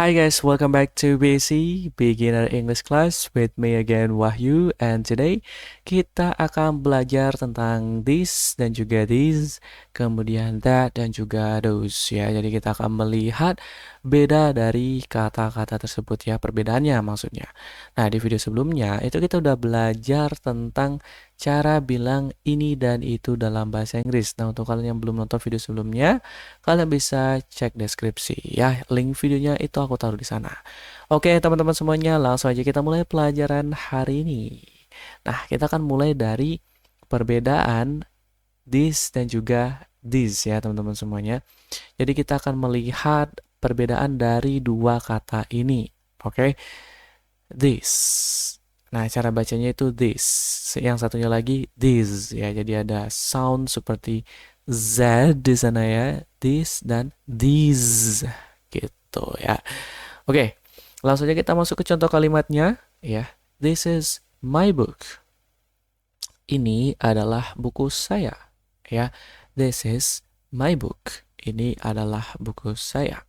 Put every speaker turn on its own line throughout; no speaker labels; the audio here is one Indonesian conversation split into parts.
Hi guys, welcome back to BC Beginner English Class with me again Wahyu, and today kita akan belajar tentang this dan juga this, kemudian that dan juga those ya. Jadi kita akan melihat beda dari kata-kata tersebut ya, perbedaannya maksudnya. Nah, di video sebelumnya itu kita udah belajar tentang cara bilang ini dan itu dalam bahasa Inggris. Nah, untuk kalian yang belum nonton video sebelumnya, kalian bisa cek deskripsi ya. Link videonya itu aku taruh di sana. Oke, teman-teman semuanya, langsung aja kita mulai pelajaran hari ini. Nah, kita akan mulai dari perbedaan this dan juga this ya, teman-teman semuanya. Jadi kita akan melihat perbedaan dari dua kata ini. Oke. This. Nah, cara bacanya itu this. Yang satunya lagi this ya. Jadi ada sound seperti Z di sana ya. This dan these gitu ya. Oke, langsung aja kita masuk ke contoh kalimatnya ya. This is my book. Ini adalah buku saya ya. This is my book. Ini adalah buku saya.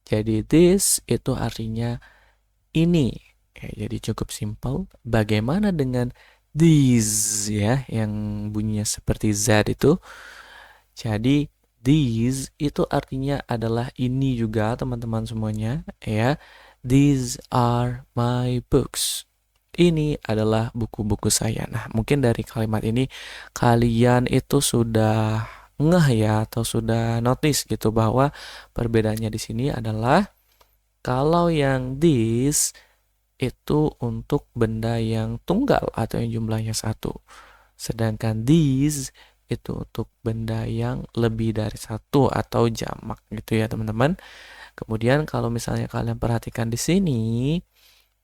Jadi this itu artinya ini. Ya, jadi cukup simpel. Bagaimana dengan these ya, yang bunyinya seperti Z itu? Jadi these itu artinya adalah ini juga, teman-teman semuanya ya. These are my books. Ini adalah buku-buku saya. Nah, mungkin dari kalimat ini kalian itu sudah ngeh ya, atau sudah notice gitu bahwa perbedaannya di sini adalah kalau yang this itu untuk benda yang tunggal atau yang jumlahnya satu. Sedangkan these itu untuk benda yang lebih dari satu atau jamak gitu ya, teman-teman. Kemudian kalau misalnya kalian perhatikan di sini,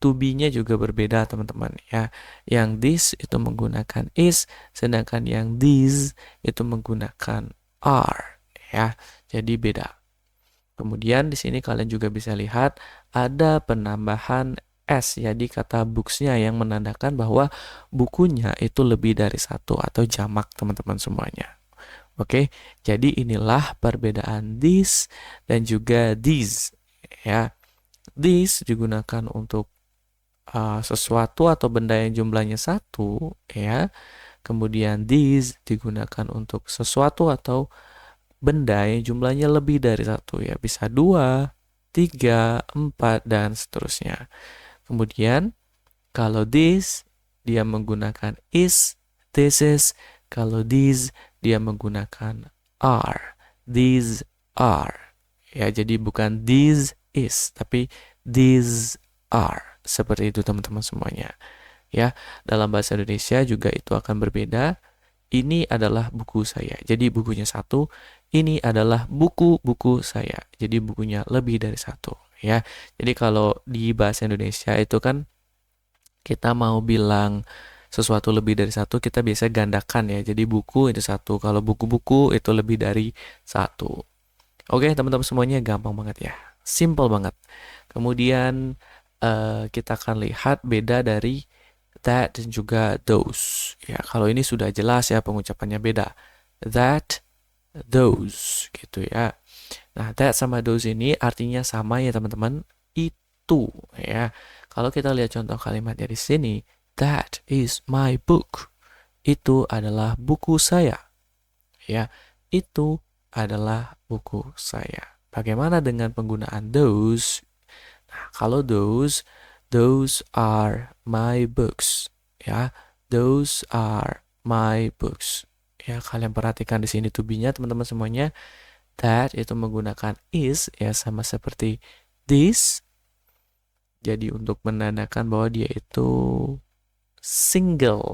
to be-nya juga berbeda, teman-teman ya. Yang this itu menggunakan is, sedangkan yang these itu menggunakan are ya. Jadi beda. Kemudian di sini kalian juga bisa lihat ada penambahan S ya di kata books-nya yang menandakan bahwa bukunya itu lebih dari satu atau jamak, teman-teman semuanya. Oke, jadi inilah perbedaan this dan juga these ya. This digunakan untuk sesuatu atau benda yang jumlahnya satu ya. Kemudian these digunakan untuk sesuatu atau benda yang jumlahnya lebih dari satu ya, bisa 2, 3, 4, dan seterusnya. Kemudian kalau this dia menggunakan is, this is. Kalau these dia menggunakan are, these are. Ya, jadi bukan these is, tapi these are. Seperti itu, teman-teman semuanya. Ya, dalam bahasa Indonesia juga itu akan berbeda. Ini adalah buku saya. Jadi bukunya satu. Ini adalah buku-buku saya. Jadi bukunya lebih dari satu. Ya, jadi kalau di bahasa Indonesia itu kan kita mau bilang sesuatu lebih dari satu, kita biasa gandakan ya. Jadi buku itu satu. Kalau buku-buku itu lebih dari satu. Oke, teman-teman semuanya gampang banget ya. Simple banget. Kemudian kita akan lihat beda dari that dan juga those. Ya, kalau ini sudah jelas ya pengucapannya beda. That, those gitu ya. Nah, that sama those ini artinya sama ya, teman-teman. Itu ya. Kalau kita lihat contoh kalimatnya di sini, that is my book. Itu adalah buku saya. Ya, itu adalah buku saya. Bagaimana dengan penggunaan those? Nah, kalau those are my books. Ya, those are my books. Ya, kalian perhatikan di sini to be-nya, teman-teman semuanya. That itu menggunakan is ya, sama seperti this. Jadi untuk menandakan bahwa dia itu single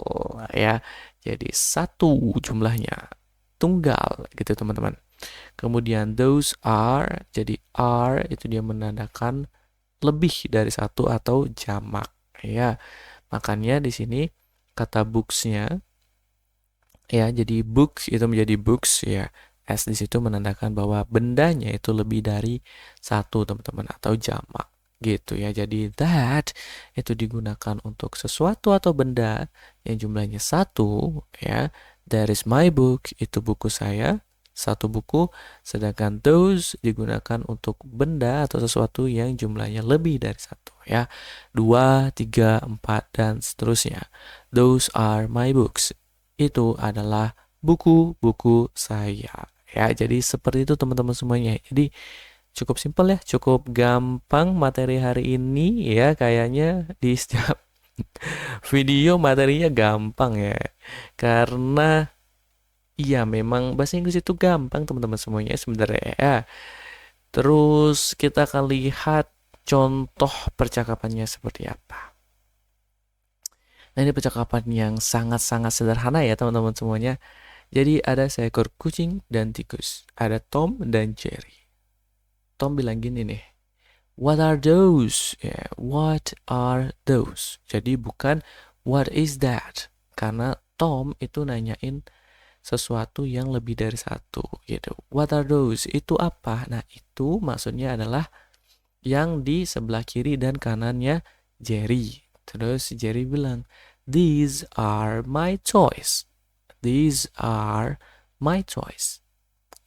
ya. Jadi satu jumlahnya, tunggal gitu, teman-teman. Kemudian those are, jadi are itu dia menandakan lebih dari satu atau jamak ya. Makanya di sini kata books-nya ya, jadi books itu menjadi books ya. S di situ menandakan bahwa bendanya itu lebih dari satu, teman-teman, atau jamak gitu ya. Jadi that itu digunakan untuk sesuatu atau benda yang jumlahnya satu ya. That is my book, itu buku saya. satu buku, sedangkan those digunakan untuk benda atau sesuatu yang jumlahnya lebih dari satu ya. 2, 3, 4 dan seterusnya. Those are my books. Itu adalah buku-buku saya. Ya, jadi seperti itu teman-teman semuanya. Jadi cukup simpel ya, cukup gampang materi hari ini ya, kayaknya di setiap video materinya gampang ya. Karena iya memang bahasa Inggris itu gampang teman-teman semuanya sebenarnya ya. Terus kita akan lihat contoh percakapannya seperti apa. Nah, ini percakapan yang sangat-sangat sederhana ya teman-teman semuanya. Jadi ada seekor kucing dan tikus. Ada Tom dan Jerry. Tom bilang gini nih, what are those? Ya, what are those? Jadi bukan what is that? Karena Tom itu nanyain sesuatu yang lebih dari satu gitu. What are those? Itu apa? Nah, itu maksudnya adalah yang di sebelah kiri dan kanannya Jerry. Terus Jerry bilang, these are my toys. These are my toys.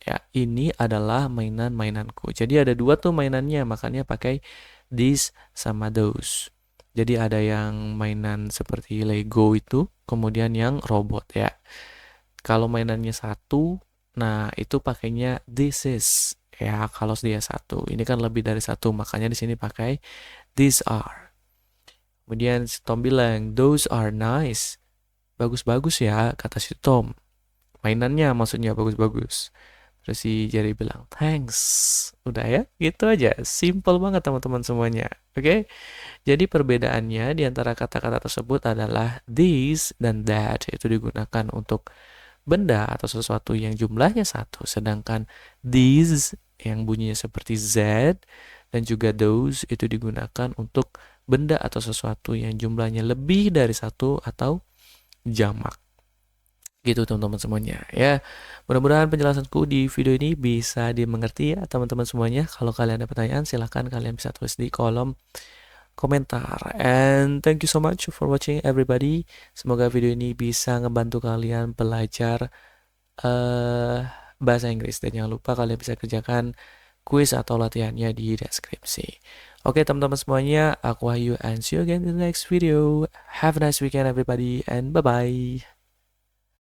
Ya, ini adalah mainan-mainanku. Jadi ada dua tuh mainannya, makanya pakai these sama those. Jadi ada yang mainan seperti Lego itu, kemudian yang robot ya. Kalau mainannya satu, nah itu pakainya this is. Ya, kalau dia satu, ini kan lebih dari satu, makanya di sini pakai these are. Kemudian si Tom bilang, those are nice. Bagus-bagus ya, kata si Tom. Mainannya maksudnya bagus-bagus. Terus si Jerry bilang, thanks. Udah ya, gitu aja. Simple banget teman-teman semuanya. Oke? Jadi perbedaannya di antara kata-kata tersebut adalah this dan that. Itu digunakan untuk benda atau sesuatu yang jumlahnya satu. Sedangkan these yang bunyinya seperti Z dan juga those itu digunakan untuk benda atau sesuatu yang jumlahnya lebih dari satu atau jamak. Gitu teman-teman semuanya ya. Mudah-mudahan penjelasanku di video ini bisa dimengerti ya teman-teman semuanya. Kalau kalian ada pertanyaan silahkan kalian bisa tulis di kolom komentar. And thank you so much for watching everybody. Semoga video ini bisa ngebantu kalian belajar bahasa Inggris. Dan jangan lupa kalian bisa kerjakan kuis atau latihannya di deskripsi. Oke teman-teman semuanya, aku Wahyu and see you again in the next video. Have a nice weekend everybody and bye-bye.